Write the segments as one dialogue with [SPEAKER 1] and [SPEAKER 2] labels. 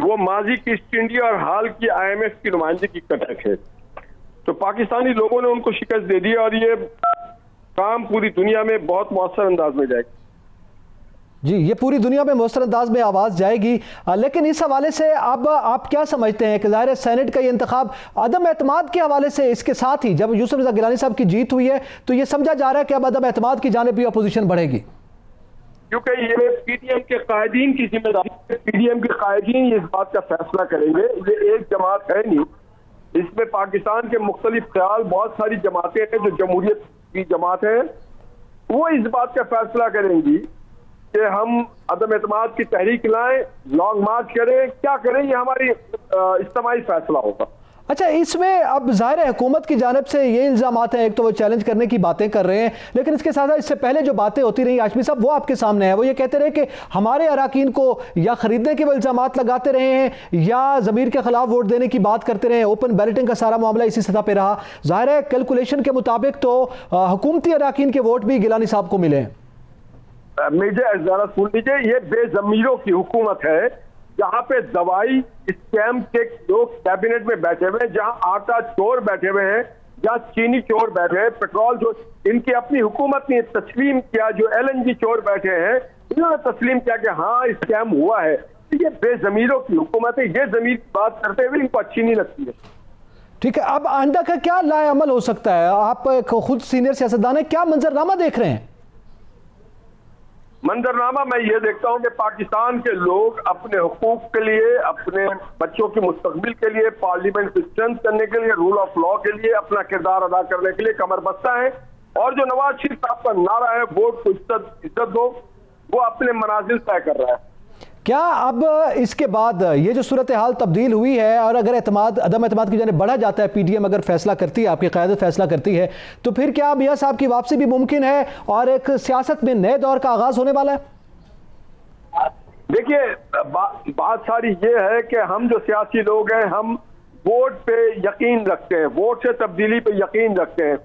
[SPEAKER 1] وہ ماضی کی ایسٹ انڈیا اور حال کی IMF کی نمائندگی کی کٹک ہے. تو پاکستانی لوگوں نے ان کو شکست دے دی اور یہ کام پوری دنیا میں بہت مؤثر انداز میں جائے گا.
[SPEAKER 2] جی یہ پوری دنیا میں مؤثر انداز میں آواز جائے گی. لیکن اس حوالے سے اب آپ کیا سمجھتے ہیں کہ ظاہر ہے سینٹ کا یہ انتخاب عدم اعتماد کے حوالے سے اس کے ساتھ ہی جب یوسف رضا گیلانی صاحب کی جیت ہوئی ہے تو یہ سمجھا جا رہا ہے کہ اب عدم اعتماد کی جانب بھی اپوزیشن بڑھے گی؟
[SPEAKER 1] کیونکہ یہ PDM کے قائدین کی ذمہ داری ہے. PDM کے قائدین اس بات کا فیصلہ کریں گے. یہ ایک جماعت ہے نہیں, اس میں پاکستان کے مختلف خیال بہت ساری جماعتیں ہیں جو جمہوریت کی جماعت ہیں. وہ اس بات کا فیصلہ کریں گی کہ ہم عدم اعتماد کی تحریک لائیں, لانگ مارچ کریں, کیا کریں, یہ ہماری اجتماعی فیصلہ ہوگا.
[SPEAKER 2] اچھا اس میں اب ظاہر ہے حکومت کی جانب سے یہ الزامات ہیں, ایک تو وہ چیلنج کرنے کی باتیں کر رہے ہیں, لیکن اس کے ساتھ اس سے پہلے جو باتیں ہوتی رہی ہاشمی صاحب وہ آپ کے سامنے ہیں. وہ یہ کہتے رہے کہ ہمارے اراکین کو یا خریدنے کے وہ الزامات لگاتے رہے ہیں یا ضمیر کے خلاف ووٹ دینے کی بات کرتے رہے ہیں. اوپن بیلٹنگ کا سارا معاملہ اسی سطح پہ رہا. ظاہر ہے کیلکولیشن کے مطابق تو حکومتی اراکین کے ووٹ بھی گیلانی صاحب کو ملے ہیں.
[SPEAKER 1] میجر ذرا سن لیجیے, یہ بے ضمیروں کی حکومت ہے جہاں پہ دوائی اسکیم کے لوگ کیبنٹ میں بیٹھے ہوئے ہیں, جہاں آٹا چور بیٹھے ہوئے ہیں, جہاں چینی چور بیٹھے ہیں, پیٹرول جو ان کی اپنی حکومت نے تسلیم کیا, جو LNG چور بیٹھے ہیں انہوں نے تسلیم کیا کہ ہاں اسکیم ہوا ہے. یہ بے ضمیروں کی حکومت ہے. یہ ضمیر کی بات کرتے ہوئے ان کو اچھی نہیں لگتی ہے.
[SPEAKER 2] ٹھیک ہے, اب آئندہ کا کیا لائے عمل ہو سکتا ہے؟ آپ خود سینئر سیاستدان ہیں, کیا منظرنامہ دیکھ رہے ہیں؟
[SPEAKER 1] منظرنامہ میں یہ دیکھتا ہوں کہ پاکستان کے لوگ اپنے حقوق کے لیے, اپنے بچوں کے مستقبل کے لیے, پارلیمنٹ کو اسٹرینتھ کرنے کے لیے, رول آف لا کے لیے, اپنا کردار ادا کرنے کے لیے کمر بستہ ہیں. اور جو نواز شریف صاحب کا نعرہ ہے ووٹ کو عزت دو, وہ اپنے منازل طے کر رہا ہے.
[SPEAKER 2] کیا اب اس کے بعد یہ جو صورتحال تبدیل ہوئی ہے اور اگر عدم اعتماد کی جانب بڑھا جاتا ہے, PDM اگر فیصلہ کرتی ہے, آپ کی قیادت فیصلہ کرتی ہے, تو پھر کیا میاں صاحب کی واپسی بھی ممکن ہے اور ایک سیاست میں نئے دور کا آغاز ہونے والا ہے؟
[SPEAKER 1] دیکھیے بات ساری یہ ہے کہ ہم جو سیاسی لوگ ہیں ہم ووٹ پہ یقین رکھتے ہیں, ووٹ سے تبدیلی پہ یقین رکھتے ہیں,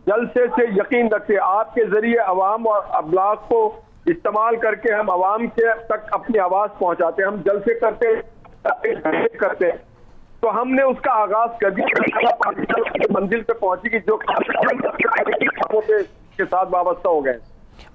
[SPEAKER 1] جلسے سے یقین رکھتے ہیں. آپ کے ذریعے عوام اور ابلاغ کو استعمال کر کے ہم عوام کے تک اپنی آواز پہنچاتے ہیں. ہم جلسے کرتے ہیں تو ہم نے اس کا آغاز کر دیا, منزل پہ پہنچی کی جو کے ساتھ وابستہ ہو گئے.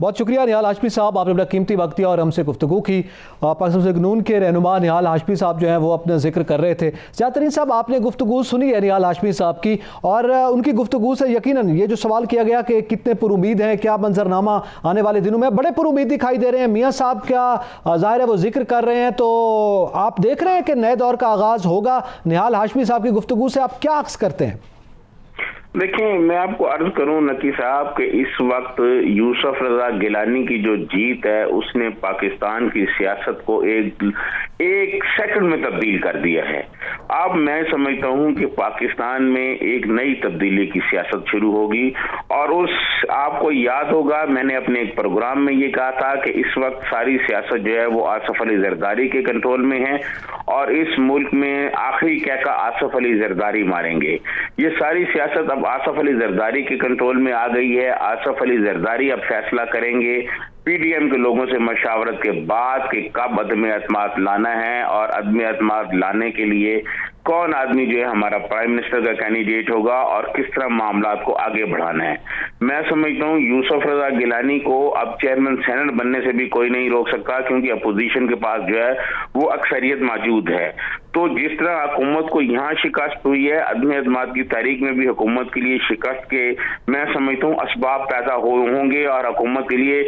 [SPEAKER 2] بہت شکریہ نہال ہاشمی صاحب, آپ نے اپنا قیمتی وقت دیا اور ہم سے گفتگو کی. پاکستان مسلم لیگ نون کے رہنما نہال ہاشمی صاحب جو ہیں وہ اپنا ذکر کر رہے تھے. زیادہ ترین صاحب آپ نے گفتگو سنی ہے نہال ہاشمی صاحب کی, اور ان کی گفتگو سے یقیناً یہ جو سوال کیا گیا کہ کتنے پر امید ہیں, کیا منظرنامہ آنے والے دنوں میں, بڑے پر امید دکھائی دے رہے ہیں. میاں صاحب کا ظاہر ہے وہ ذکر کر رہے ہیں, تو آپ دیکھ رہے ہیں کہ نئے دور کا آغاز ہوگا. نہال ہاشمی صاحب کی گفتگو سے آپ کیا عکس کرتے ہیں؟
[SPEAKER 3] دیکھیں میں آپ کو عرض کروں نقی صاحب کہ اس وقت یوسف رضا گیلانی کی جو جیت ہے اس نے پاکستان کی سیاست کو ایک سیکنڈ میں تبدیل کر دیا ہے. اب میں سمجھتا ہوں کہ پاکستان میں ایک نئی تبدیلی کی سیاست شروع ہوگی. اور آپ کو یاد ہوگا میں نے اپنے ایک پروگرام میں یہ کہا تھا کہ اس وقت ساری سیاست جو ہے وہ آصف علی زرداری کے کنٹرول میں ہے, اور اس ملک میں آخری کہکا آصف علی زرداری ماریں گے. یہ ساری سیاست اب آصف علی زرداری کے کنٹرول میں آ گئی ہے. آصف علی زرداری اب فیصلہ کریں گے PDM کے لوگوں سے مشاورت کے بعد کہ کب عدم اعتماد لانا ہے, اور عدم اعتماد لانے کے لیے کون آدمی جو ہے ہمارا پرائم منسٹر کا کینڈیڈیٹ ہوگا اور کس طرح معاملات کو آگے بڑھانا ہے. میں سمجھتا ہوں یوسف رضا گیلانی کو اب چیئرمین سینٹ بننے سے بھی کوئی نہیں روک سکتا, کیونکہ اپوزیشن کے پاس جو ہے وہ اکثریت موجود ہے. تو جس طرح حکومت کو یہاں شکست ہوئی ہے, عدم اعتماد کی تحریک میں بھی حکومت کے لیے شکست کے میں سمجھتا ہوں اسباب پیدا ہوں گے اور حکومت کے لیے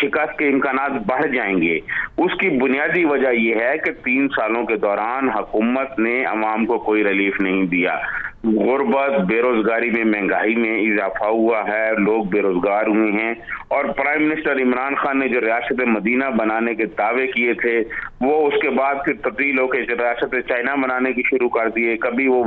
[SPEAKER 3] شکست کے امکانات بڑھ جائیں گے. اس کی بنیادی وجہ یہ ہے کہ 3 سالوں کے دوران حکومت نے عوام کو کوئی ریلیف نہیں دیا. غربت, بے روزگاری میں, مہنگائی میں اضافہ ہوا ہے, لوگ بے روزگار ہوئے ہیں, اور پرائم منسٹر عمران خان نے جو ریاست مدینہ بنانے کے دعوے کیے تھے وہ اس کے بعد پھر تبدیل ہو کے ریاست چائنا بنانے کی شروع کر دیے. کبھی وہ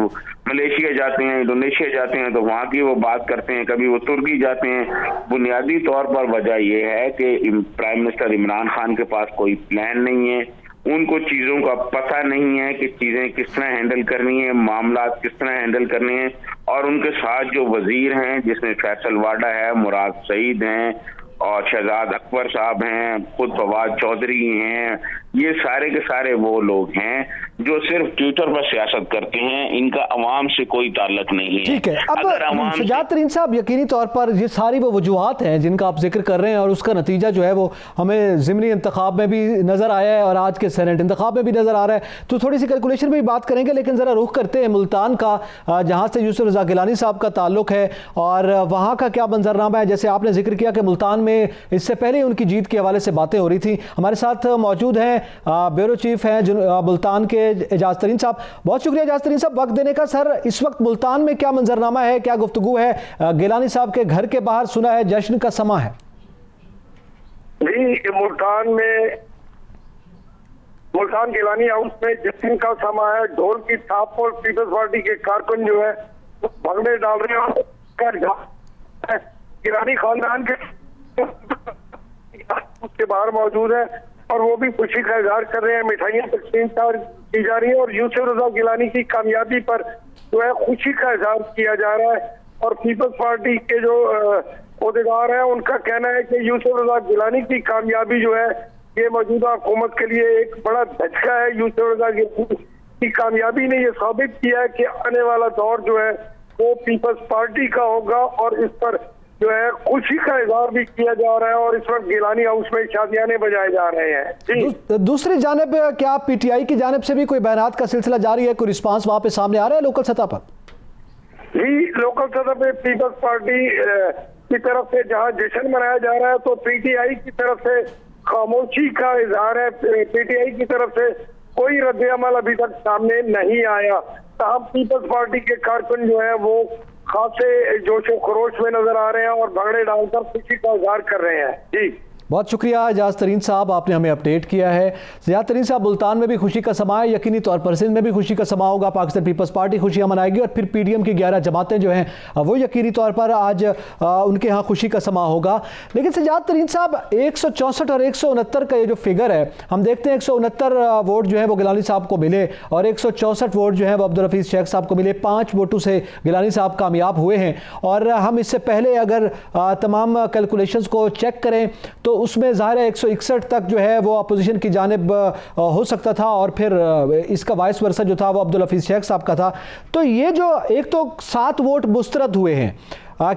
[SPEAKER 3] ملیشیا جاتے ہیں, انڈونیشیا جاتے ہیں تو وہاں کی وہ بات کرتے ہیں, کبھی وہ ترکی جاتے ہیں. بنیادی طور پر وجہ یہ ہے کہ پرائم منسٹر عمران خان کے پاس کوئی پلان نہیں ہے, ان کو چیزوں کا پتہ نہیں ہے کہ چیزیں کس طرح ہینڈل کرنی ہیں, معاملات کس طرح ہینڈل کرنے ہیں. اور ان کے ساتھ جو وزیر ہیں جس میں فیصل واڈا ہے, مراد سعید ہیں, اور شہزاد اکبر صاحب ہیں, خود فواد چودھری ہیں, یہ سارے کے سارے وہ لوگ ہیں جو صرف ٹویٹر پر سیاست کرتے ہیں، ان کا عوام سے کوئی تعلق نہیں ہے.
[SPEAKER 2] ٹھیک ہے. اب سجاد ترین صاحب، یقینی طور پر یہ ساری وہ وجوہات ہیں جن کا آپ ذکر کر رہے ہیں، اور اس کا نتیجہ جو ہے وہ ہمیں ضمنی انتخاب میں بھی نظر آیا ہے اور آج کے سینٹ انتخاب میں بھی نظر آ رہا ہے. تو تھوڑی سی کیلکولیشن بھی بات کریں گے، لیکن ذرا رخ کرتے ہیں ملتان کا، جہاں سے یوسف رضا گیلانی صاحب کا تعلق ہے، اور وہاں کا کیا منظرنامہ ہے. جیسے آپ نے ذکر کیا کہ ملتان میں اس سے پہلے ان کی جیت کے حوالے سے باتیں ہو رہی تھیں. ہمارے ساتھ موجود ہیں بیورو چیف ہیں ملتان کے اعجاز ترین صاحب. بہت شکریہ اعجاز ترین صاحب وقت دینے کا. سر، اس وقت ملتان میں کیا منظرنامہ ہے، کیا گفتگو ہے؟ گیلانی صاحب کے گھر کے باہر سنا ہے جشن کا سما ہے.
[SPEAKER 1] جی، ملتان گیلانی ہاؤس میں جشن کا سما ہے. ڈھول کی تھاپ اور پیپلز پارٹی کے کارکن جو ہے بھنگڑے ڈال رہے ہیں. گیلانی خاندان کے اس کے باہر موجود ہے اور وہ بھی خوشی کا اظہار کر رہے ہیں. مٹھائیاں تقسیم کی جا رہی ہیں اور یوسف رضا گیلانی کی کامیابی پر جو ہے خوشی کا اظہار کیا جا رہا ہے. اور پیپلز پارٹی کے جو عہدیدار ہیں ان کا کہنا ہے کہ یوسف رضا گیلانی کی کامیابی جو ہے یہ موجودہ حکومت کے لیے ایک بڑا دھچکا ہے. یوسف رضا گیلانی کی کامیابی نے یہ ثابت کیا ہے کہ آنے والا دور جو ہے وہ پیپلز پارٹی کا ہوگا، اور اس پر جو ہے خوشی کا اظہار بھی کیا جا رہا ہے. اور اس وقت گیلانی ہاؤس میں شادیانے بجائے جا رہے ہیں.
[SPEAKER 2] دوسری جانب کیا پی ٹی آئی کی جانب سے بھی کوئی بیانات کا سلسلہ جاری ہے؟ کوئی رسپانس وہاں پہ سامنے آ رہا ہے لوکل سطح پر؟
[SPEAKER 1] جی، لوکل سطح پہ پیپلز پارٹی کی طرف سے جہاں جشن منایا جا رہا ہے تو پی ٹی آئی کی طرف سے خاموشی کا اظہار ہے. پی ٹی آئی کی طرف سے کوئی رد عمل ابھی تک سامنے نہیں آیا. تاہم پیپلز پارٹی کے کارکن جو ہیں وہ خاصے جوش و خروش میں نظر آ رہے ہیں اور بھنگڑے ڈال کر خوشی کا اظہار کر رہے ہیں. جی
[SPEAKER 2] بہت شکریہ اعجاز ترین صاحب، آپ نے ہمیں اپڈیٹ کیا ہے. سجاد ترین صاحب، ملتان میں بھی خوشی کا سما ہے، یقینی طور پر سندھ میں بھی خوشی کا سما ہوگا. پاکستان پیپلز پارٹی خوشیاں منائے گی اور پھر پی ڈی ایم کی 11 جماعتیں جو ہیں وہ یقینی طور پر آج ان کے ہاں خوشی کا سما ہوگا. لیکن سجاد ترین صاحب، 164 اور 169 کا یہ جو فگر ہے، ہم دیکھتے ہیں 169 ووٹ جو ہیں وہ گیلانی صاحب کو ملے اور 164 ووٹ جو ہیں وہ عبدالحفیظ شیخ صاحب کو ملے. 5 ووٹوں سے گیلانی صاحب کامیاب ہوئے ہیں. اور ہم اس سے پہلے اگر تمام کیلکولیشنز کو چیک کریں تو اس میں ظاہر ہے 161 تک جو ہے وہ اپوزیشن کی جانب ہو سکتا تھا، اور پھر اس کا وائس ورثہ جو تھا وہ عبدالحفیظ شیخ صاحب کا تھا. تو یہ جو ایک تو 7 ووٹ مسترد ہوئے ہیں،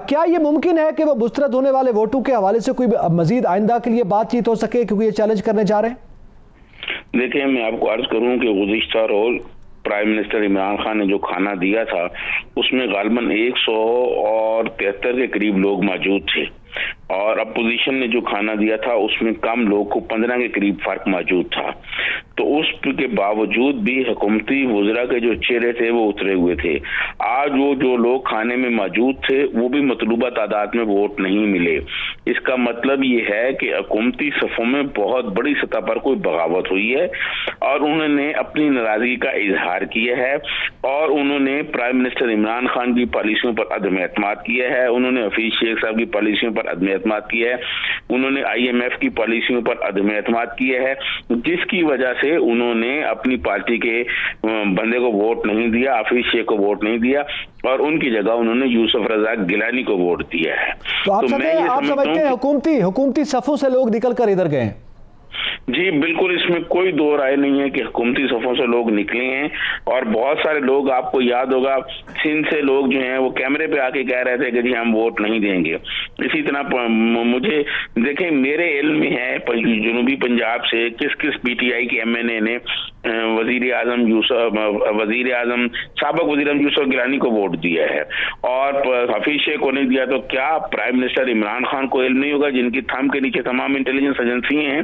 [SPEAKER 2] کیا یہ ممکن ہے کہ وہ مسترد ہونے والے ووٹوں کے حوالے سے کوئی مزید آئندہ کے لیے بات چیت ہو سکے، کیونکہ یہ چیلنج کرنے جا رہے ہیں؟
[SPEAKER 3] دیکھیں، میں آپ کو عرض کروں کہ گزشتہ روز پرائم منسٹر عمران خان نے جو کھانا دیا تھا اس میں غالباً 173 کے قریب لوگ موجود تھے، اور اپوزیشن نے جو کھانا دیا تھا اس میں کم لوگ کو 15 کے قریب فرق موجود تھا. تو اس کے باوجود بھی حکومتی وزراء کے جو چہرے تھے وہ اترے ہوئے تھے. آج وہ جو لوگ کھانے میں موجود تھے وہ بھی مطلوبہ تعداد میں ووٹ نہیں ملے. اس کا مطلب یہ ہے کہ حکومتی صفوں میں بہت بڑی سطح پر کوئی بغاوت ہوئی ہے، اور انہوں نے اپنی ناراضگی کا اظہار کیا ہے، اور انہوں نے پرائم منسٹر عمران خان کی پالیسیوں پر عدم اعتماد کیا ہے، انہوں نے حفیظ شیخ صاحب کی پالیسیوں پر عدم اعتماد کیا ہے، انہوں نے آئی ایم ایف کی پالیسیوں پر عدم اعتماد کیا ہے، جس کی وجہ سے انہوں نے اپنی پارٹی کے بندے کو ووٹ نہیں دیا، حفیظ شیخ کو ووٹ نہیں دیا، اور ان کی جگہ انہوں نے یوسف رضا گیلانی کو ووٹ دیا ہے.
[SPEAKER 2] تو آپ سمجھتے ہیں حکومتی صفوں سے لوگ نکل کر ادھر گئے ہیں؟
[SPEAKER 3] جی بالکل، اس میں کوئی دو رائے نہیں ہے کہ حکومتی صفوں سے لوگ نکلے ہیں. اور بہت سارے لوگ، آپ کو یاد ہوگا سندھ سے لوگ جو ہیں وہ کیمرے پہ آ کے کہہ رہے تھے کہ جی ہم ووٹ نہیں دیں گے. اسی طرح مجھے دیکھیں، میرے علم میں ہے جنوبی پنجاب سے کس کس پی ٹی آئی کے ایم این اے نے وزیر اعظم سابق وزیر اعظم یوسف گیلانی کو ووٹ دیا ہے اور حفیظ شیخ کو نہیں دیا. تو کیا پرائم منسٹر عمران خان کو علم نہیں ہوگا؟ جن کی تھم کے نیچے تمام انٹیلیجنس ایجنسی ہیں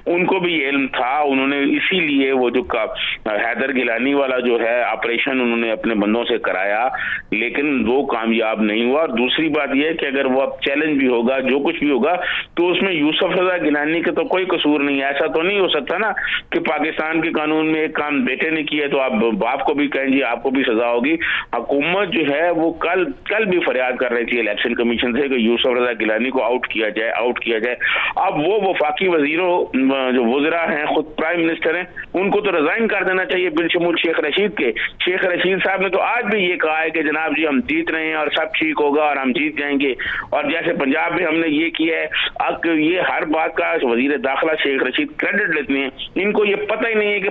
[SPEAKER 3] ان کو بھی یہ علم تھا. انہوں نے اسی لیے وہ جو حیدر گیلانی والا جو ہے آپریشن انہوں نے اپنے بندوں سے کرایا، لیکن وہ کامیاب نہیں ہوا. اور دوسری بات یہ ہے کہ اگر وہ اب چیلنج بھی ہوگا، جو کچھ بھی ہوگا، تو اس میں یوسف رضا گیلانی کا تو کوئی قصور نہیں ہے. ایسا تو نہیں ہو سکتا نا کہ پاکستان کے قانون میں ایک کام بیٹے نے کیا تو آپ باپ کو بھی کہیں جی آپ کو بھی سزا ہوگی. حکومت جو ہے وہ کل بھی فریاد کر رہی تھی الیکشن کمیشن سے کہ یوسف رضا گیلانی کو آؤٹ کیا جائے. اب وہ وفاقی جو وزراء ہیں، خود پرائم منسٹر ہیں، ان کو تو ریزائن کر دینا چاہیے بالشمول شیخ رشید کے. شیخ رشید صاحب نے تو آج بھی یہ کہا ہے کہ جناب جی ہم جیت رہے ہیں اور سب ٹھیک ہوگا اور ہم جیت جائیں گے. اور جیسے پنجاب میں ہم نے یہ کیا ہے، اب یہ ہر بات کا وزیر داخلہ شیخ رشید کریڈٹ لیتے ہیں. ان کو یہ پتہ ہی نہیں ہے کہ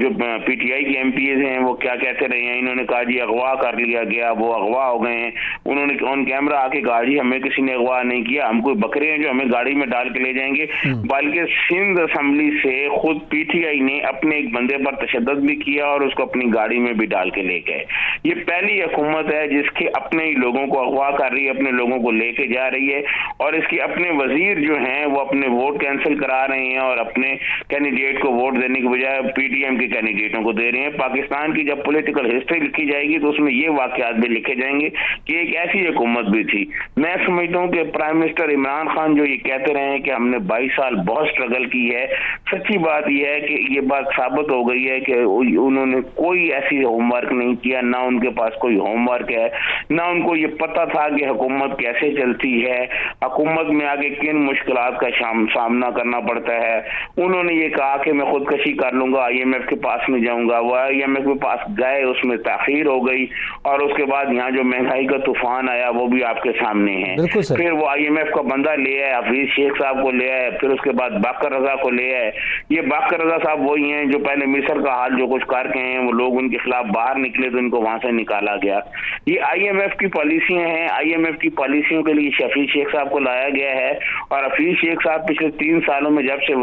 [SPEAKER 3] جو PTI کے MPs ہیں وہ کیا کہتے رہے ہیں. انہوں نے کہا جی اغوا کر لیا گیا, وہ اغوا ہو گئے ہیں. انہوں نے آن کیمرہ آ کے کہا جی ہمیں کسی نے اغوا نہیں کیا, ہم کوئی بکرے ہیں جو ہمیں گاڑی میں ڈال کے لے جائیں گے. بلکہ سندھ اسمبلی سے خود PTI نے اپنے ایک بندے پر تشدد بھی کیا اور اس کو اپنی گاڑی میں بھی ڈال کے لے گئے. یہ پہلی حکومت ہے جس کے اپنے ہی لوگوں کو اغوا کر رہی ہے, اپنے لوگوں کو لے کے جا رہی ہے, اور اس کے اپنے وزیر جو ہیں وہ اپنے ووٹ کینسل کرا رہے ہیں اور اپنے کینڈیڈیٹ کو ووٹ دینے کے بجائے PTM کے کینڈیڈیٹوں کو دے رہے ہیں. پاکستان کی جب پولیٹیکل ہسٹری لکھی جائے گی تو اس میں یہ واقعات بھی لکھے جائیں گے کہ ایک ایسی حکومت بھی تھی. میں سمجھتا ہوں کہ پرائم منسٹر عمران خان جو یہ کہتے رہے ہیں کہ ہم نے 22 سال بہت سٹرگل کی ہے, سچی بات یہ ہے کہ یہ بات ثابت ہو گئی ہے کہ انہوں نے کوئی ایسی ہوم ورک نہیں کیا, نہ ان کے پاس کوئی ہوم ورک ہے, نہ ان کو یہ پتہ تھا کہ حکومت کیسے چلتی ہے, حکومت میں آگے کن مشکلات کا سامنا کرنا پڑتا ہے. انہوں نے یہ کہا کہ میں خودکشی کر لوں گا, IMF کے پاس نہیں جاؤں گا. وہ IMF کے پاس گئے, اس میں تاخیر ہو گئی, اور اس کے بعد یہاں جو مہنگائی کا طوفان آیا وہ بھی آپ کے سامنے ہے. پھر وہ IMF کا بندہ لے آئے, حفیظ شیخ صاحب کو لے آئے, پھر اس کے بعد باقر رضا کو لے آئے. یہ باقر رضا صاحب وہی ہیں جو پہلے مصر کا حال جو کچھ کر کے ہیں, وہ لوگ ان کے خلاف باہر نکلے تو ان کو وہاں سے نکالا گیا. یہ IMF کی پالیسیاں ہیں. IMF کی پالیسیوں کے لیے حفیظ شیخ صاحب کو لایا گیا ہے, اور حفیظ شیخ صاحب پچھلے 3 سالوں میں جب سے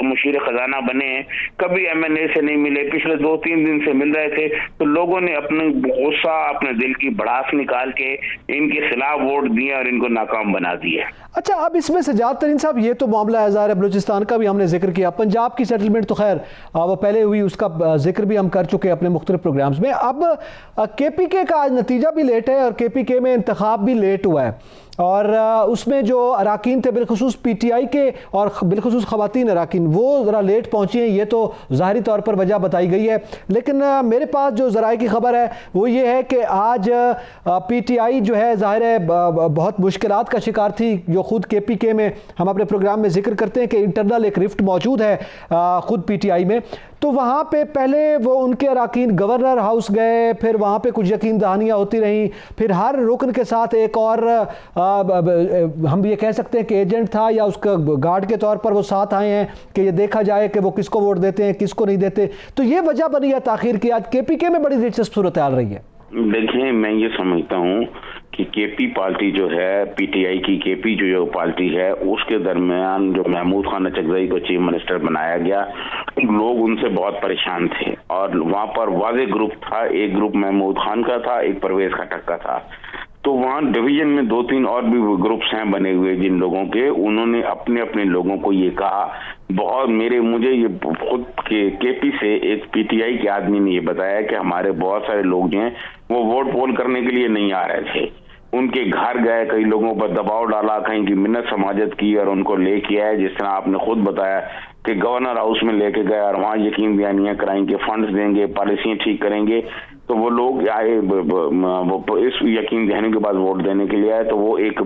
[SPEAKER 3] مشیر خزانہ بنے ہیں کبھی MNA سے نہیں ملے. پچھلے 2-3 دن سے مل رہے تھے تو لوگوں نے اپنے غصہ, اپنے دل کی بڑاس نکال کے ان کے خلاف ووٹ دیا اور ان کو ناکام بنا دیا.
[SPEAKER 2] اچھا, اب اس میں سجاد ترین صاحب یہ تو معاملہ ہے ظاہر ہے, بلوچستان کا بھی ہم نے ذکر کیا, پنجاب کی سیٹلمنٹ تو خیر وہ پہلے ہوئی, اس کا ذکر بھی ہم کر چکے ہیں اپنے مختلف پروگرامز میں. اب KPK کا نتیجہ بھی لیٹ ہے اور KPK میں انتخاب بھی لیٹ ہوا ہے, اور اس میں جو اراکین تھے بالخصوص PTI کے اور بالخصوص خواتین اراکین وہ ذرا لیٹ پہنچی ہیں. یہ تو ظاہری طور پر وجہ بتائی گئی ہے, لیکن میرے پاس جو ذرائع کی خبر ہے وہ یہ ہے کہ آج PTI جو ہے ظاہر ہے بہت مشکلات کا شکار تھی, جو خود KPK میں ہم اپنے پروگرام میں ذکر کرتے ہیں کہ انٹرنل ایک رفٹ موجود ہے خود PTI میں. تو وہاں پہ پہلے وہ ان کے اراکین گورنر ہاؤس گئے, پھر وہاں پہ کچھ یقین دہانیاں ہوتی رہیں, پھر ہر رکن کے ساتھ ایک اور ہم یہ کہہ سکتے ہیں کہ ایجنٹ تھا یا اس کا گارڈ کے طور پر وہ ساتھ آئے ہیں کہ یہ دیکھا جائے کہ وہ کس کو ووٹ دیتے ہیں کس کو نہیں دیتے. تو یہ وجہ بنی ہے تاخیر کی. آج KPK میں بڑی دلچسپ صورتحال رہی ہے.
[SPEAKER 3] دیکھیں, میں یہ سمجھتا ہوں کہ KP پارٹی جو ہے, PTI کی KP جو پارٹی ہے, اس کے درمیان جو محمود خان اچکزئی کو چیف منسٹر بنایا گیا, لوگ ان سے بہت پریشان تھے, اور وہاں پر واضح گروپ تھا, ایک گروپ محمود خان کا تھا, ایک پرویز خٹک کا تھا. تو وہاں ڈویژن میں 2-3 اور بھی گروپس ہیں بنے ہوئے جن لوگوں کے, انہوں نے اپنے اپنے لوگوں کو یہ کہا. مجھے یہ خود KP سے ایک PTI کے آدمی نے یہ بتایا کہ ہمارے بہت سارے لوگ جو ہیں وہ ووٹ پول کرنے کے لیے نہیں آ رہے تھے, ان کے گھر گئے, کئی لوگوں پر دباؤ ڈالا, کہیں کی منت سماجت کی اور ان کو لے کے آئے, جس طرح آپ نے خود بتایا کہ گورنر ہاؤس میں لے کے گئے اور وہاں یقین دہانیاں کرائیں گے, فنڈز دیں گے, پالیسیاں ٹھیک کریں گے. تو وہ لوگ آئے, اس یقین دہانی کے بعد ووٹ دینے کے لیے آئے, تو وہ ایک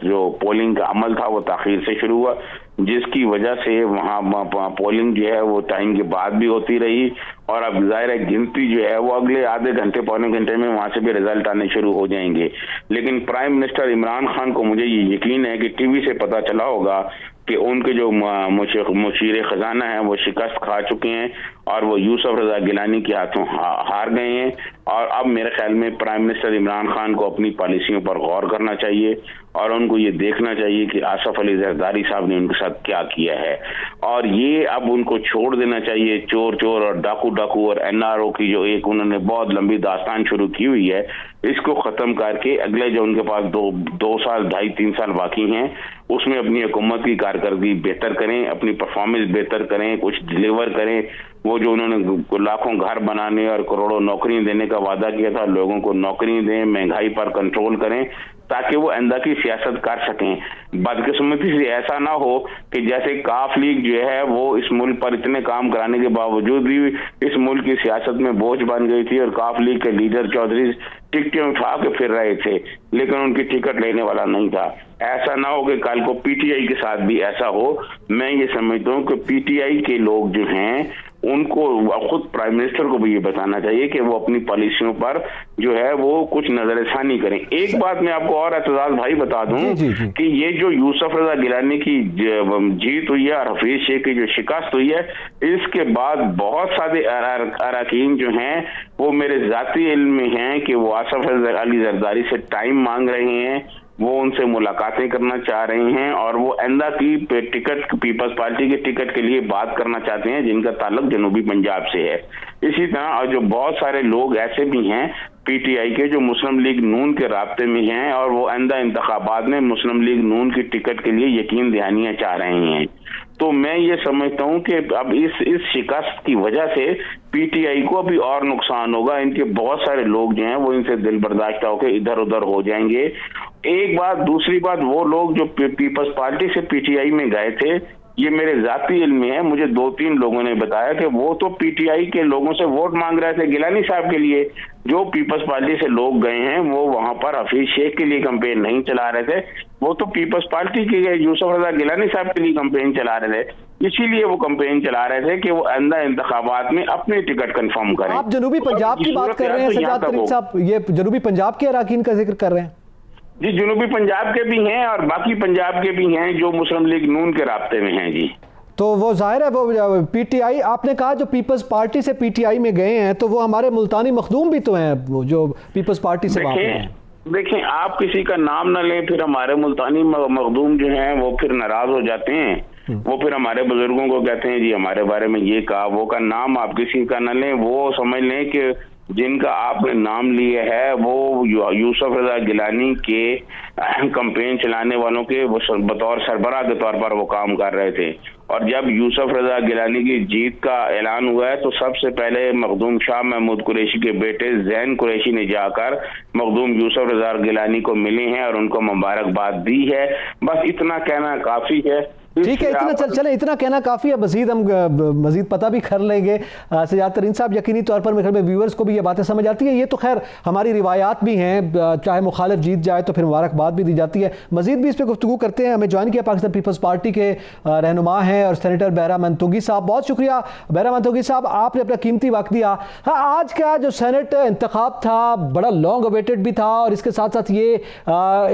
[SPEAKER 3] جو پولنگ کا عمل تھا وہ تاخیر سے شروع ہوا, جس کی وجہ سے وہاں پولنگ جو ہے وہ ٹائم کے بعد بھی ہوتی رہی, اور اب ظاہر ہے گنتی جو ہے وہ اگلے آدھے گھنٹے پونے گھنٹے میں وہاں سے بھی رزلٹ آنے شروع ہو جائیں گے. لیکن پرائم منسٹر عمران خان کو مجھے یہ یقین ہے کہ TV سے پتہ چلا ہوگا کہ ان کے جو مشیر خزانہ ہیں وہ شکست کھا چکے ہیں اور وہ یوسف رضا گیلانی کے ہاتھوں ہار گئے ہیں. اور اب میرے خیال میں پرائم منسٹر عمران خان کو اپنی پالیسیوں پر غور کرنا چاہیے, اور ان کو یہ دیکھنا چاہیے کہ آصف علی زرداری صاحب نے ان کے ساتھ کیا کیا ہے, اور یہ اب ان کو چھوڑ دینا چاہیے. چور اور ڈاکو اور NRO کی جو ایک انہوں نے بہت لمبی داستان شروع کی ہوئی ہے, اس کو ختم کر کے اگلے جو ان کے پاس 2 سال 2.5-3 سال باقی ہیں اس میں اپنی حکومت کی کارکردگی بہتر کریں, اپنی پرفارمنس بہتر کریں, کچھ ڈیلیور کریں. وہ جو انہوں نے لاکھوں گھر بنانے اور کروڑوں نوکریاں دینے کا وعدہ کیا تھا, لوگوں کو نوکری دیں, مہنگائی پر کنٹرول کریں تاکہ وہ آئندہ کی سیاست کر سکیں. بدقسمتی سے ایسا نہ ہو کہ جیسے کاف لیگ جو ہے وہ اس ملک پر اتنے کام کرانے کے باوجود بھی اس ملک کی سیاست میں بوجھ بن گئی تھی, اور کاف لیگ کے لیڈر چودھری ٹکٹیں اٹھا کے پھر رہے تھے لیکن ان کی ٹکٹ لینے والا نہیں تھا. ایسا نہ ہو کہ کل کو PTI کے ساتھ بھی ایسا ہو. میں یہ سمجھتا ہوں کہ PTI کے لوگ جو ہیں ان کو خود پرائم منسٹر کو بھی یہ بتانا چاہیے کہ وہ اپنی پالیسیوں پر جو ہے وہ کچھ نظر ثانی کریں۔ ایک بات میں آپ کو اور اعتزاز بھائی بتا دوں کہ یہ جو یوسف رضا گیلانی کی جیت ہوئی ہے اور حفیظ شیخ کی جو شکست ہوئی ہے، اس کے بعد بہت سارے اراکین جو ہیں وہ میرے ذاتی علم میں ہیں کہ وہ آصف علی زرداری سے ٹائم مانگ رہے ہیں، وہ ان سے ملاقاتیں کرنا چاہ رہے ہیں اور وہ آئندہ کی ٹکٹ پیپلز پارٹی کے ٹکٹ کے لیے بات کرنا چاہتے ہیں جن کا تعلق جنوبی پنجاب سے ہے۔ اسی طرح اور جو بہت سارے لوگ ایسے بھی ہیں پی ٹی آئی کے جو مسلم لیگ نون کے رابطے میں ہیں اور وہ آئندہ انتخابات میں مسلم لیگ نون کی ٹکٹ کے لیے یقین دہانیاں چاہ رہے ہیں۔ تو میں یہ سمجھتا ہوں کہ اب اس شکست کی وجہ سے پی ٹی آئی کو ابھی اور نقصان ہوگا، ان کے بہت سارے لوگ جو ہیں وہ ان سے دل برداشتہ ہو کے ادھر ادھر ہو جائیں گے۔ ایک بات، دوسری بات، وہ لوگ جو پیپلز پارٹی سے پی ٹی آئی میں گئے تھے، یہ میرے ذاتی علم میں ہے، مجھے 2-3 لوگوں نے بتایا کہ وہ تو پی ٹی آئی کے لوگوں سے ووٹ مانگ رہے تھے گیلانی صاحب کے لیے۔ جو پیپلز پارٹی سے لوگ گئے ہیں وہ وہاں پر حفیظ شیخ کے لیے کمپین نہیں چلا رہے تھے، وہ تو پیپلز پارٹی کے یوسف رضا گیلانی صاحب کے لیے کمپین چلا رہے تھے۔ اسی لیے وہ کمپین چلا رہے تھے کہ وہ آئندہ انتخابات میں اپنے ٹکٹ کنفرم کریں۔
[SPEAKER 2] آپ جنوبی پنجاب کی بات کر رہے ہیں سجاد ترین صاحب، یہ جنوبی پنجاب کے اراکین کا ذکر کر رہے ہیں؟
[SPEAKER 3] جی، جنوبی پنجاب کے بھی ہیں اور باقی پنجاب کے بھی ہیں جو مسلم لیگ نون کے رابطے میں ہیں۔ جی
[SPEAKER 2] تو وہ ظاہر ہے وہ پی ٹی آئی، آپ نے کہا جو پیپلز پارٹی سے پی ٹی آئی میں گئے ہیں تو وہ ہمارے ملتانی مخدوم بھی تو ہیں، وہ جو پیپلز پارٹی سے واپس ہیں۔
[SPEAKER 3] دیکھیں، آپ کسی کا نام نہ لیں، پھر ہمارے ملتانی مخدوم جو ہیں وہ پھر ناراض ہو جاتے ہیں، وہ پھر ہمارے بزرگوں کو کہتے ہیں جی ہمارے بارے میں یہ کہا، وہ کا نام آپ کسی کا نہ لیں، وہ سمجھ لیں کہ جن کا آپ نے نام لیا ہے وہ یوسف رضا گیلانی کے کمپین چلانے والوں کے بطور سربراہ کے طور پر وہ کام کر رہے تھے۔ اور جب یوسف رضا گیلانی کی جیت کا اعلان ہوا ہے تو سب سے پہلے مخدوم شاہ محمود قریشی کے بیٹے زین قریشی نے جا کر مخدوم یوسف رضا گیلانی کو ملے ہیں اور ان کو مبارکباد دی ہے۔ بس اتنا کہنا کافی ہے۔
[SPEAKER 2] ٹھیک ہے، اتنا کہنا کافی ہے، مزید ہم مزید پتہ بھی کر لیں گے۔ سجاد ترین صاحب، یقینی طور پر میرے خیال میں ویورز کو بھی یہ باتیں سمجھ آتی ہیں، یہ تو خیر ہماری روایات بھی ہیں، چاہے مخالف جیت جائے تو پھر مبارکباد بھی دی جاتی ہے۔ مزید بھی اس پہ گفتگو کرتے ہیں۔ ہمیں جوائن کیا پاکستان پیپلز پارٹی کے رہنما ہیں اور سینیٹر بہرہ منتوگی صاحب، بہت شکریہ بہرہ منتوگی صاحب، آپ نے اپنا قیمتی وقت دیا۔ ہاں، آج کا جو سینٹ انتخاب تھا بڑا لانگ اویٹڈ بھی تھا اور اس کے ساتھ ساتھ یہ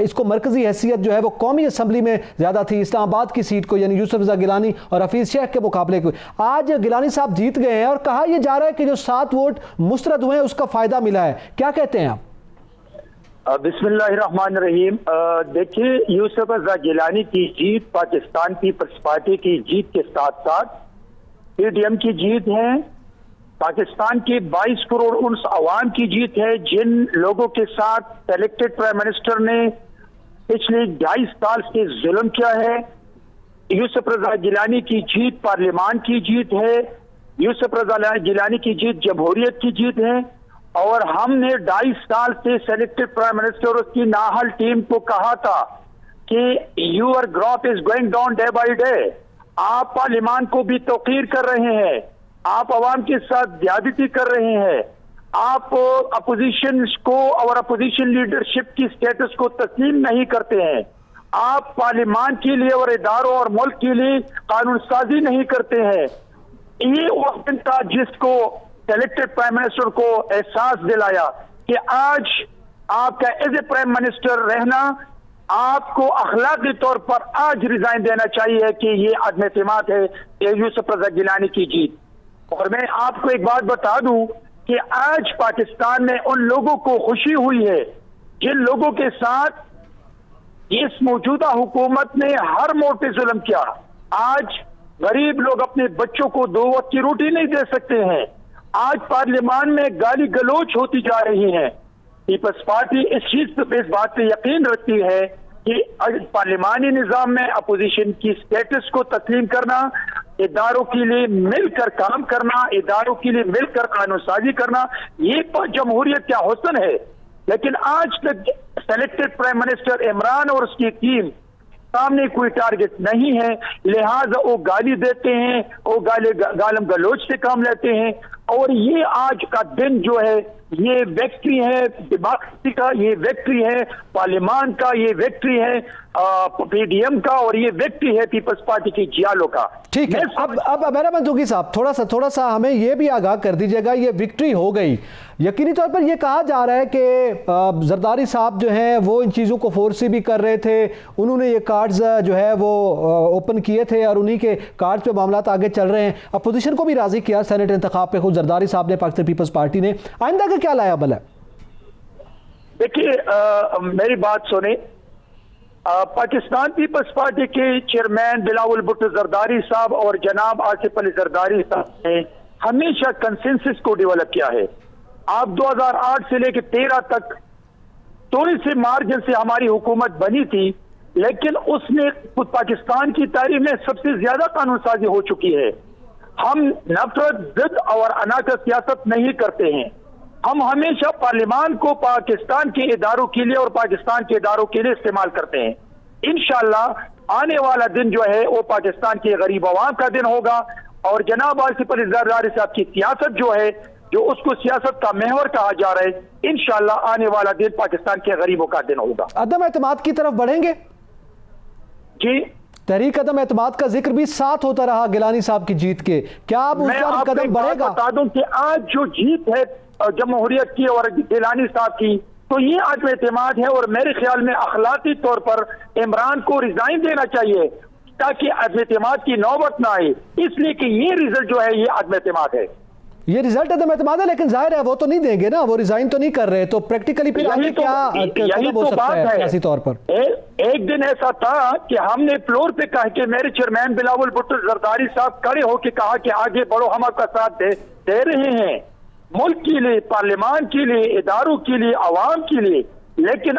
[SPEAKER 2] اس کو مرکزی حیثیت جو ہے وہ قومی اسمبلی میں زیادہ تھی، اسلام آباد کی سیٹ کو، یعنی یوسف رضا گیلانی اور حفیظ شیخ کے مقابلے کو۔ آج گیلانی صاحب جیت گئے ہیں اور کہا یہ جا رہا ہے کہ جو 7 ووٹ مسترد ہوئے ہیں اس کا فائدہ ملا ہے، کیا کہتے ہیں آپ؟
[SPEAKER 4] بسم اللہ الرحمن الرحیم۔ دیکھیے، یوسف رضا گیلانی کی جیت پاکستان پیپلز پارٹی کی جیت کے ساتھ ساتھ پی ڈی ایم کی جیت ہے، پاکستان کی 22 کروڑ انس عوام کی جیت ہے، جن لوگوں کے ساتھ سلیکٹڈ پرائم منسٹر نے پچھلے 2.5 سال سے ظلم کیا ہے۔ یوسف رضا گیلانی کی جیت پارلیمان کی جیت ہے، یوسف رضا گیلانی کی جیت جمہوریت کی جیت ہے، اور ہم نے 2.5 سال سے سلیکٹڈ پرائم منسٹر اور اس کی نااہل ٹیم کو کہا تھا کہ your growth is going down day by day, آپ پارلیمان کو بھی توقیر کر رہے ہیں، آپ عوام کے ساتھ زیادتی کر رہے ہیں، آپ اپوزیشن کو اور اپوزیشن لیڈرشپ کی سٹیٹس کو تسلیم نہیں کرتے ہیں، آپ پارلیمان کے لیے اور اداروں اور ملک کے لیے قانون سازی نہیں کرتے ہیں۔ یہ وقت تھا جس کو سلیکٹڈ پرائم منسٹر کو احساس دلایا کہ آج آپ کا ایز اے پرائم منسٹر رہنا، آپ کو اخلاقی طور پر آج ریزائن دینا چاہیے کہ یہ عدم اعتماد ہے یہ یوسف رضا گیلانی کی جیت۔ اور میں آپ کو ایک بات بتا دوں کہ آج پاکستان میں ان لوگوں کو خوشی ہوئی ہے جن لوگوں کے ساتھ اس موجودہ حکومت نے ہر موڑ پہ ظلم کیا۔ آج غریب لوگ اپنے بچوں کو 2 وقت کی روٹی نہیں دے سکتے ہیں، آج پارلیمان میں گالی گلوچ ہوتی جا رہی ہے۔ پیپلز پارٹی اس بات پہ یقین رکھتی ہے کہ پارلیمانی نظام میں اپوزیشن کی سٹیٹس کو تسلیم کرنا، اداروں کے لیے مل کر کام کرنا، اداروں کے لیے مل کر قانون سازی کرنا، یہ جمہوریت کا حسن ہے۔ لیکن آج تک سلیکٹڈ پرائم منسٹر عمران اور اس کی ٹیم سامنے کوئی ٹارگٹ نہیں ہے، لہٰذا وہ گالی دیتے ہیں، وہ گالم گلوچ سے کام لیتے ہیں، اور یہ آج کا دن جو ہے یہ ویکٹری ہے ڈیموکریسی کا، یہ ویکٹری ہے پارلیمان کا، یہ ویکٹری ہے پی ڈی ایم کا، اور یہ ویکٹری ہے پیپلز پارٹی کی جیالو کا.
[SPEAKER 2] ٹھیک ہے، اب میرا بندوقی صاحب تھوڑا سا ہمیں یہ بھی آگاہ کر دیجیے گا، یہ وکٹری ہو گئی، یقینی طور پر یہ کہا جا رہا ہے کہ زرداری صاحب جو ہیں وہ ان چیزوں کو فورسی بھی کر رہے تھے، انہوں نے یہ کارڈز جو ہے وہ اوپن کیے تھے اور انہی کے کارڈز پہ معاملات آگے چل رہے ہیں. اپوزیشن کو بھی راضی کیا سینٹ انتخاب پہ خود زرداری صاحب نے، پاکستان پیپلز پارٹی نے. آئندہ کا کیا لایا عمل ہے؟
[SPEAKER 4] دیکھیے میری بات سنیں، پاکستان پیپلز پارٹی کے چیئرمین بلاول بھٹو زرداری صاحب اور جناب آصف علی زرداری صاحب نے ہمیشہ کنسنسس کو ڈیولپ کیا ہے. آپ 2008 سے لے کے 13 تک تھوڑی سے مارجن سے ہماری حکومت بنی تھی، لیکن اس میں پاکستان کی تاریخ میں سب سے زیادہ قانون سازی ہو چکی ہے. ہم نفرت، ضد اور انا کا سیاست نہیں کرتے ہیں. ہم ہمیشہ پارلیمان کو پاکستان کے اداروں کے لیے اور پاکستان کے اداروں کے لیے استعمال کرتے ہیں. انشاءاللہ آنے والا دن جو ہے وہ پاکستان کے غریب عوام کا دن ہوگا، اور جناب آصف علی زرداری صاحب کی سیاست جو ہے، جو اس کو سیاست کا محور کہا جا رہا ہے، انشاءاللہ آنے والا دن پاکستان کے غریبوں کا دن ہوگا.
[SPEAKER 2] عدم اعتماد کی طرف بڑھیں گے؟
[SPEAKER 4] جی،
[SPEAKER 2] تحریک عدم اعتماد کا ذکر بھی ساتھ ہوتا رہا گیلانی صاحب کی جیت کے، کیا اب اس پر قدم بڑھے گا؟
[SPEAKER 4] بتا دوں کہ آج جو جیت ہے جمہوریت کی اور گیلانی صاحب کی، تو یہ عدم اعتماد ہے، اور میرے خیال میں اخلاقی طور پر عمران کو ریزائن دینا چاہیے تاکہ عدم اعتماد کی نوبت نہ آئے. اس لیے کہ یہ ریزلٹ جو ہے یہ عدم اعتماد ہے.
[SPEAKER 2] یہ رزلٹ عدم اعتماد ہے، لیکن ظاہر ہے وہ تو نہیں دیں گے نا، وہ ریزائن تو نہیں کر رہے، تو پریکٹیکلی پھر آگے کیا قدم ہو سکتا ہے سیاسی طور پر؟
[SPEAKER 4] ایک دن ایسا تھا کہ ہم نے فلور پہ کہا کہ میرے چیئرمین بلاول بھٹو زرداری صاحب کھڑے ہو کے کہا کہ آگے بڑھو، ہم آپ کا ساتھ دے رہے ہیں ملک کے لیے، پارلیمان کے لیے، اداروں کے لیے، عوام کے لیے. لیکن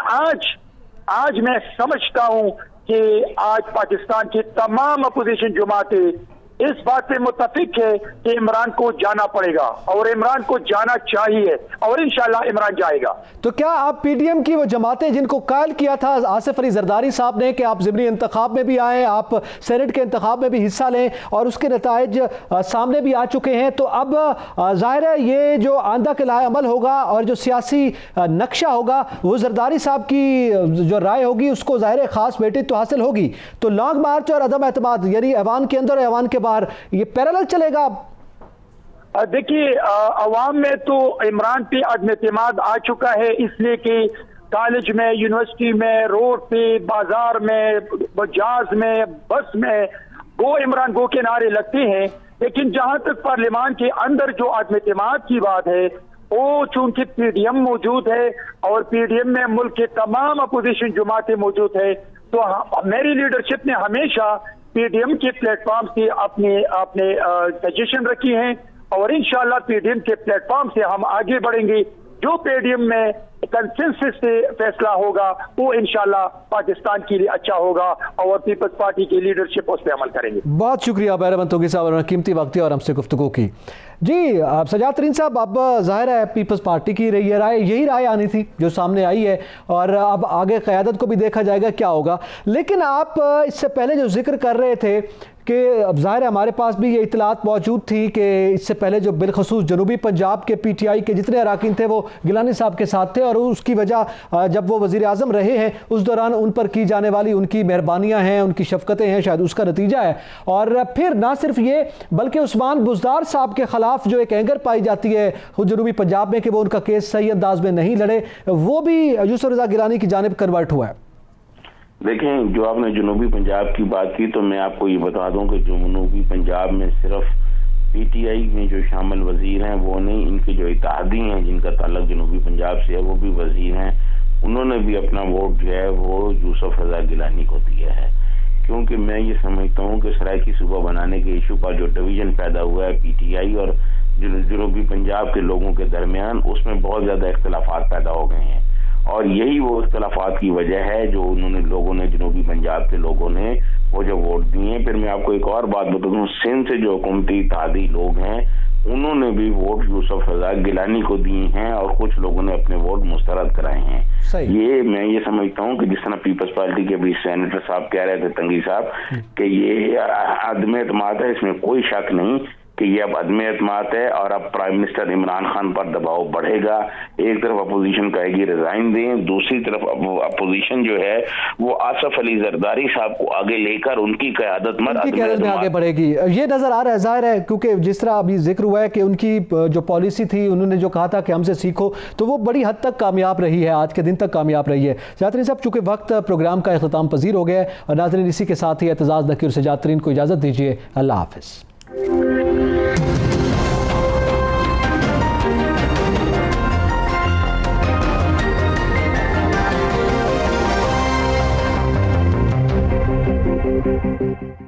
[SPEAKER 4] آج میں سمجھتا ہوں کہ آج پاکستان کی تمام اپوزیشن جماعتیں اس بات سے متفق ہے کہ عمران کو جانا پڑے گا، اور عمران کو جانا چاہیے، اور انشاءاللہ عمران جائے گا.
[SPEAKER 2] تو کیا آپ پی ڈی ایم کی وہ جماعتیں جن کو قائل کیا تھا آصف علی زرداری صاحب نے کہ آپ ضمنی انتخاب میں بھی آئیں، آپ سینٹ کے انتخاب میں بھی حصہ لیں، اور اس کے نتائج سامنے بھی آ چکے ہیں، تو اب ظاہر ہے یہ جو آئندہ کے لائے عمل ہوگا اور جو سیاسی نقشہ ہوگا وہ زرداری صاحب کی جو رائے ہوگی اس کو ظاہر خاص ویٹیج تو حاصل ہوگی. تو لانگ مارچ اور عدم اعتماد یعنی ایوان کے اندر اور ایوان کے یہ پیرالل چلے گا؟
[SPEAKER 4] دیکھیے عوام میں تو عمران پہ عدم اعتماد آ چکا ہے، اس لیے کہ کالج میں، یونیورسٹی میں، روڈ پہ، بازار میں، جہاز میں، بس میں گو عمران گو کے نعرے لگتے ہیں. لیکن جہاں تک پارلیمان کے اندر جو عدم اعتماد کی بات ہے، وہ چونکہ پی ڈی ایم موجود ہے اور پی ڈی ایم میں ملک کے تمام اپوزیشن جماعتیں موجود ہے، تو میری لیڈرشپ نے ہمیشہ پی ڈی ایم کے پلیٹ فارم سے اپنے سجیشن رکھی ہیں، اور انشاءاللہ پی ڈی ایم کے پلیٹ فارم سے ہم آگے بڑھیں گے. جو پی ڈی ایم میں کنسنسس سے فیصلہ ہوگا وہ انشاءاللہ پاکستان کے لیے اچھا ہوگا، اور پیپلز پارٹی کی لیڈرشپ اس پہ عمل کریں گے.
[SPEAKER 2] بہت شکریہ بحر منتوگی صاحب اور قیمتی وقت اور ہم سے گفتگو کی. جی سجاد ترین صاحب، اب ظاہر ہے پیپلز پارٹی کی یہی رائے آنی تھی جو سامنے آئی ہے، اور اب آگے قیادت کو بھی دیکھا جائے گا کیا ہوگا. لیکن آپ اس سے پہلے جو ذکر کر رہے تھے کہ اب ظاہر ہے ہمارے پاس بھی یہ اطلاعات موجود تھی کہ اس سے پہلے جو بالخصوص جنوبی پنجاب کے پی ٹی آئی کے جتنے اراکین تھے وہ گیلانی صاحب کے ساتھ تھے، اور اس کی وجہ جب وہ وزیر اعظم رہے ہیں اس دوران ان پر کی جانے والی ان کی مہربانیاں ہیں، ان کی شفقتیں ہیں، شاید اس کا نتیجہ ہے. اور پھر نہ صرف یہ بلکہ عثمان بزدار صاحب کے خلاف جو ایک اینگر پائی جاتی ہے خود جنوبی پنجاب میں کہ وہ ان کا کیس صحیح انداز میں نہیں لڑے، وہ بھی یوسف رضا گیلانی کی جانب کنورٹ ہوا ہے.
[SPEAKER 3] دیکھیں، جو آپ نے جنوبی پنجاب کی بات کی تو میں آپ کو یہ بتا دوں کہ جنوبی پنجاب میں صرف پی ٹی آئی میں جو شامل وزیر ہیں وہ نہیں، ان کے جو اتحادی ہیں جن کا تعلق جنوبی پنجاب سے ہے وہ بھی وزیر ہیں، انہوں نے بھی اپنا ووٹ جو ہے وہ یوسف رضا گیلانی کو دیا ہے. کیونکہ میں یہ سمجھتا ہوں کہ سرائیکی صوبہ بنانے کے ایشو پر جو ڈویژن پیدا ہوا ہے پی ٹی آئی اور جنوبی پنجاب کے لوگوں کے درمیان، اس میں بہت زیادہ اختلافات پیدا ہو گئے ہیں، اور یہی وہ اختلافات کی وجہ ہے جو لوگوں نے جنوبی پنجاب کے لوگوں نے وہ جو ووٹ دیے ہیں. پھر میں آپ کو ایک اور بات بتا دوں، سندھ سے جو حکومتی اتحادی لوگ ہیں انہوں نے بھی ووٹ یوسف رضا گیلانی کو دیے ہیں، اور کچھ لوگوں نے اپنے ووٹ مسترد کرائے ہیں. یہ میں یہ سمجھتا ہوں کہ جس طرح پیپلز پارٹی کے بھی سینیٹر صاحب کہہ رہے تھے، تنگی صاحب، کہ یہ عدم اعتماد ہے، اس میں کوئی شک نہیں، کہ یہ اب عدم اعتماد ہے اور اب پرائم منسٹر عمران خان پر دباؤ بڑھے گا. ایک طرف اپوزیشن کہے گی ریزائن دیں، دوسری طرف اپوزیشن جو ہے وہ آصف علی زرداری صاحب کو آگے لے کر ان کی قیادت میں
[SPEAKER 2] آگے بڑھے گی. یہ نظر آ رہا ہے، ظاہر ہے، کیونکہ جس طرح ابھی ذکر ہوا ہے کہ ان کی جو پالیسی تھی، انہوں نے جو کہا تھا کہ ہم سے سیکھو، تو وہ بڑی حد تک کامیاب رہی ہے، آج کے دن تک کامیاب رہی ہے. سجاد ترین صاحب، چونکہ وقت پروگرام کا اختتام پذیر ہو گیا ہے، اور ناظرین اسی کے ساتھ ہی اعتزاز نقی اور سجاد ترین کو اجازت دیجیے. اللہ حافظ.